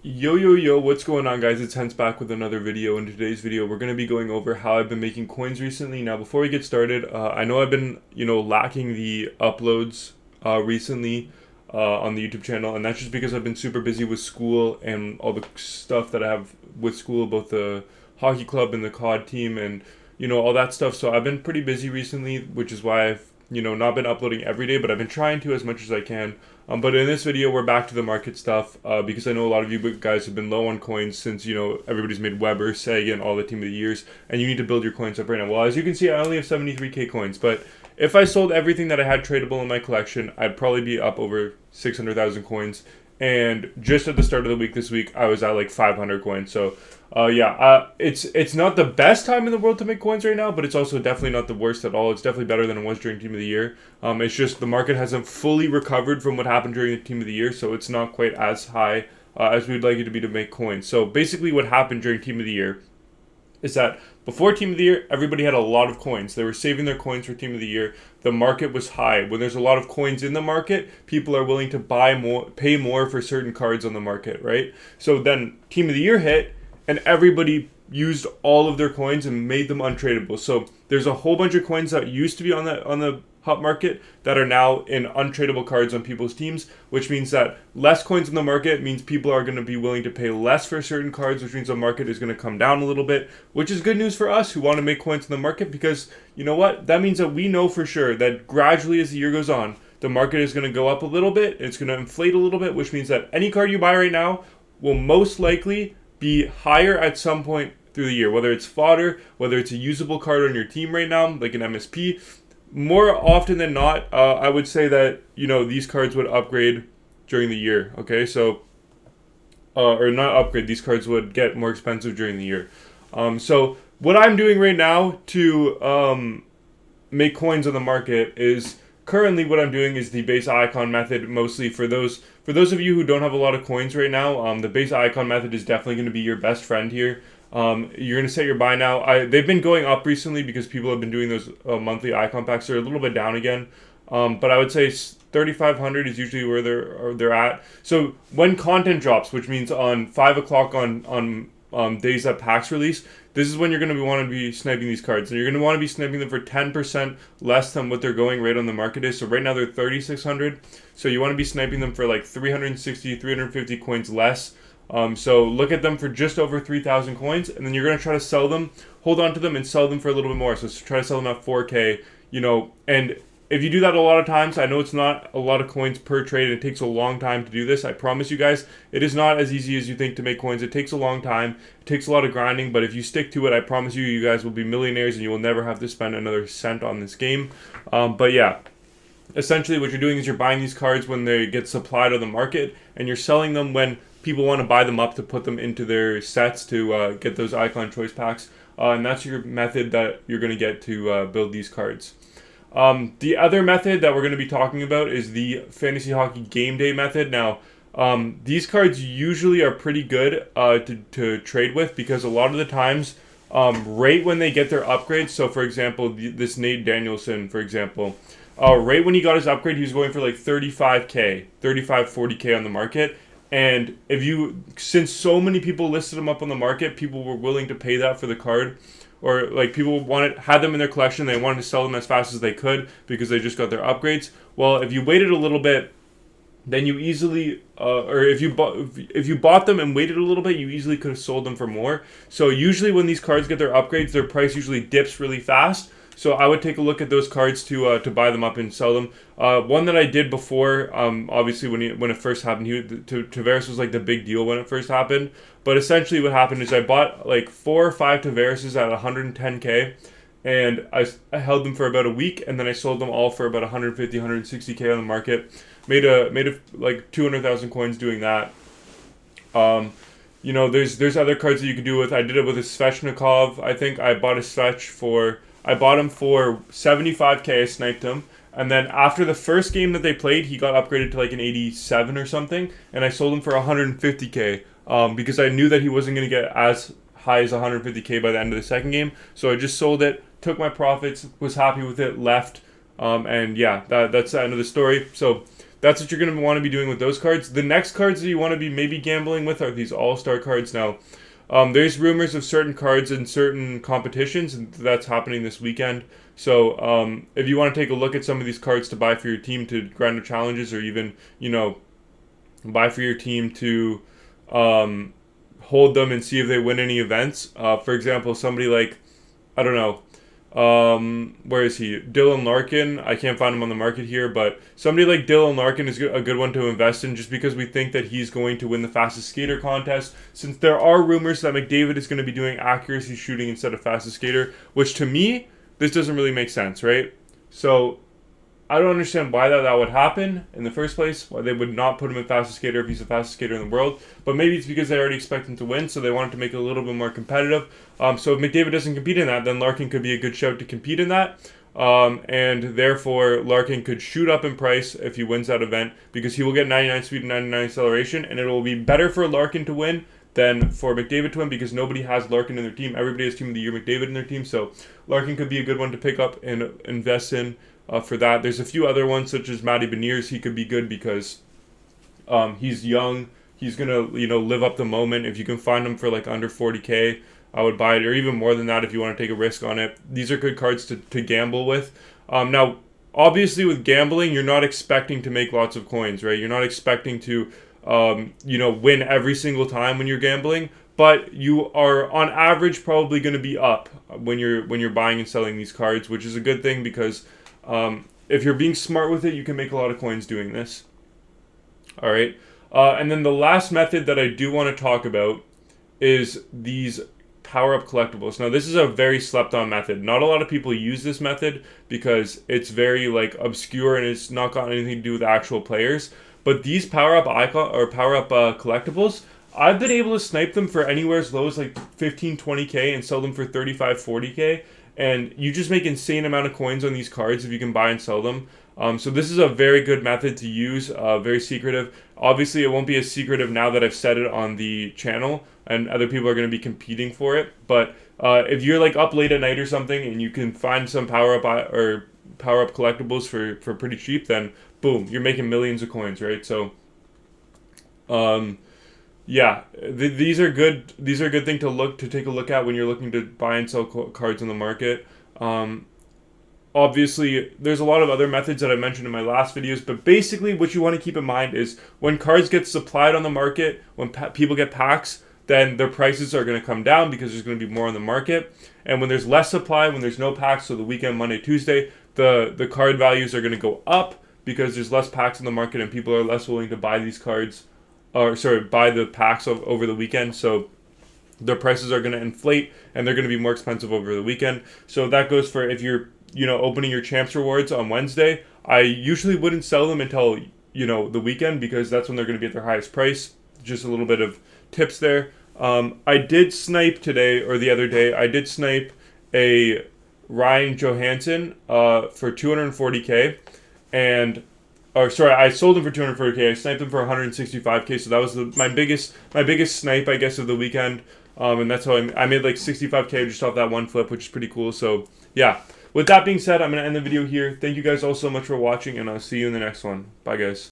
Yo, what's going on, guys? It's Hence back with another video. In today's video, we're going to be going over how I've been making coins recently. Now, before we get started, I know I've been, lacking the uploads recently on the YouTube channel, and that's just because I've been super busy with school and all the stuff that I have with school, both the hockey club and the COD team and, all that stuff. So I've been pretty busy recently, which is why I've, not been uploading every day, but I've been trying to as much as I can. But in this video, we're back to the market stuff because I know a lot of you guys have been low on coins since, everybody's made Weber, Sagan, all the team of the years, and you need to build your coins up right now. Well, as you can see, I only have 73k coins, but if I sold everything that I had tradable in my collection, I'd probably be up over 600,000 coins. And just at the start of the week this week, I was at like 500 coins. So, it's not the best time in the world to make coins right now, but it's also definitely not the worst at all. It's definitely better than it was during Team of the Year. It's just the market hasn't fully recovered from what happened during the Team of the Year, so it's not quite as high as we'd like it to be to make coins. So basically, what happened during Team of the Year is that before Team of the Year, everybody had a lot of coins. They were saving their coins for Team of the Year. The market was high. When there's a lot of coins in the market, people are willing to buy more, pay more for certain cards on the market, right? So then Team of the Year hit, and everybody used all of their coins and made them untradeable. So there's a whole bunch of coins that used to be on the hot market that are now in untradeable cards on people's teams, which means that less coins in the market means people are going to be willing to pay less for certain cards, which means the market is going to come down a little bit, which is good news for us who want to make coins in the market because, you know what? That means that we know for sure that gradually as the year goes on, the market is going to go up a little bit, it's going to inflate a little bit, which means that any card you buy right now will most likely be higher at some point through the year, whether it's fodder, whether it's a usable card on your team right now, like an MSP. More often than not, I would say that, these cards would upgrade during the year, okay? So, or not upgrade, these cards would get more expensive during the year. So, what I'm doing right now to make coins on the market is, currently what I'm doing is the base icon method, mostly for those of you who don't have a lot of coins right now. The base icon method is definitely going to be your best friend here. You're going to set your buy now. They've been going up recently because people have been doing those monthly icon packs. They're a little bit down again, but I would say 3,500 is usually where they're at. So when content drops, which means on 5 o'clock on days that packs release, this is when you're going to want to be sniping these cards, and you're going to want to be sniping them for 10% less than what they're going right on the market is. So right now they're 3,600. So you want to be sniping them for like 360, 350 coins less. So look at them for just over 3,000 coins, and then you're going to try to sell them, hold on to them, and sell them for a little bit more. So try to sell them at 4K, and if you do that a lot of times, I know it's not a lot of coins per trade, and it takes a long time to do this. I promise you guys, it is not as easy as you think to make coins. It takes a long time, it takes a lot of grinding, but if you stick to it, I promise you, you guys will be millionaires, and you will never have to spend another cent on this game. But yeah. Essentially, what you're doing is you're buying these cards when they get supplied on the market, and you're selling them when people want to buy them up to put them into their sets to get those icon choice packs. And that's your method that you're going to get to build these cards. The other method that we're going to be talking about is the Fantasy Hockey Game Day method. Now, these cards usually are pretty good to trade with because a lot of the times, right when they get their upgrades, so for example, this Nate Danielson, for example, right when he got his upgrade, he was going for like 35k, 40k on the market. And since so many people listed him up on the market, people were willing to pay that for the card. Or like people had them in their collection, they wanted to sell them as fast as they could because they just got their upgrades. Well, if you waited a little bit, then you easily, or if you bought them and waited a little bit, you easily could have sold them for more. So usually when these cards get their upgrades, their price usually dips really fast. So I would take a look at those cards to buy them up and sell them. One that I did before, obviously when it first happened, Tavares was like the big deal when it first happened. But essentially what happened is I bought like 4 or 5 Tavareses at 110k, and I held them for about a week, and then I sold them all for about 150, 160k on the market. Made like 200,000 coins doing that. There's other cards that you could do with. I did it with a Svechnikov. I think I bought a Svech I bought him for 75k, I sniped him, and then after the first game that they played, he got upgraded to like an 87 or something, and I sold him for 150k, because I knew that he wasn't going to get as high as 150k by the end of the second game, so I just sold it, took my profits, was happy with it, left, and yeah, that's the end of the story. So that's what you're going to want to be doing with those cards. The next cards that you want to be maybe gambling with are these all-star cards. Now, there's rumors of certain cards in certain competitions, and that's happening this weekend. So if you want to take a look at some of these cards to buy for your team to grind the challenges, or even, buy for your team to hold them and see if they win any events. For example, somebody like, I don't know, where is he? Dylan Larkin. I can't find him on the market here, but somebody like Dylan Larkin is a good one to invest in, just because we think that he's going to win the fastest skater contest. Since there are rumors that McDavid is going to be doing accuracy shooting instead of fastest skater, which to me, this doesn't really make sense, right? So I don't understand why that would happen in the first place, why they would not put him in fastest skater if he's the fastest skater in the world. But maybe it's because they already expect him to win, so they wanted to make it a little bit more competitive. So if McDavid doesn't compete in that, then Larkin could be a good shout to compete in that. And therefore, Larkin could shoot up in price if he wins that event, because he will get 99 speed and 99 acceleration, and it will be better for Larkin to win than for McDavid to win, because nobody has Larkin in their team. Everybody has Team of the Year McDavid in their team, so Larkin could be a good one to pick up and invest in. For that, there's a few other ones such as Matty Beniers. He could be good because he's young. He's gonna live up the moment. If you can find him for like under 40K, I would buy it, or even more than that if you want to take a risk on it. These are good cards to gamble with. Now, obviously, with gambling, you're not expecting to make lots of coins, right? You're not expecting to win every single time when you're gambling, but you are on average probably going to be up when you're buying and selling these cards, which is a good thing, because if you're being smart with it, you can make a lot of coins doing this. All right. And then the last method that I do want to talk about is these power-up collectibles. Now, this is a very slept-on method. Not a lot of people use this method because it's very obscure and it's not got anything to do with actual players. But these power-up icon or power-up collectibles, I've been able to snipe them for anywhere as low as 15, 20K and sell them for 35, 40K. And you just make insane amount of coins on these cards if you can buy and sell them. So this is a very good method to use, very secretive. Obviously, it won't be as secretive now that I've said it on the channel, and other people are going to be competing for it. But if you're up late at night or something and you can find some power-up collectibles for pretty cheap, then boom, you're making millions of coins, right? So yeah, these are good. These are a good thing to take a look at when you're looking to buy and sell cards on the market. Obviously, there's a lot of other methods that I mentioned in my last videos, but basically what you want to keep in mind is when cards get supplied on the market, when people get packs, then their prices are going to come down because there's going to be more on the market. And when there's less supply, when there's no packs, so the weekend, Monday, Tuesday, the card values are going to go up because there's less packs in the market and people are less willing to buy these cards. Buy the packs over the weekend, so their prices are going to inflate and they're going to be more expensive over the weekend. So that goes for if you're, opening your champs rewards on Wednesday. I usually wouldn't sell them until, the weekend, because that's when they're going to be at their highest price. Just a little bit of tips there. I did snipe today, or the other day, I did snipe a Ryan Johansson for 240K, and I sold him for 240K. I sniped him for 165K, so that was my biggest snipe, I guess, of the weekend. And that's how I made 65K just off that one flip, which is pretty cool. So yeah, with that being said, I'm gonna end the video here. Thank you guys all so much for watching, and I'll see you in the next one. Bye, guys.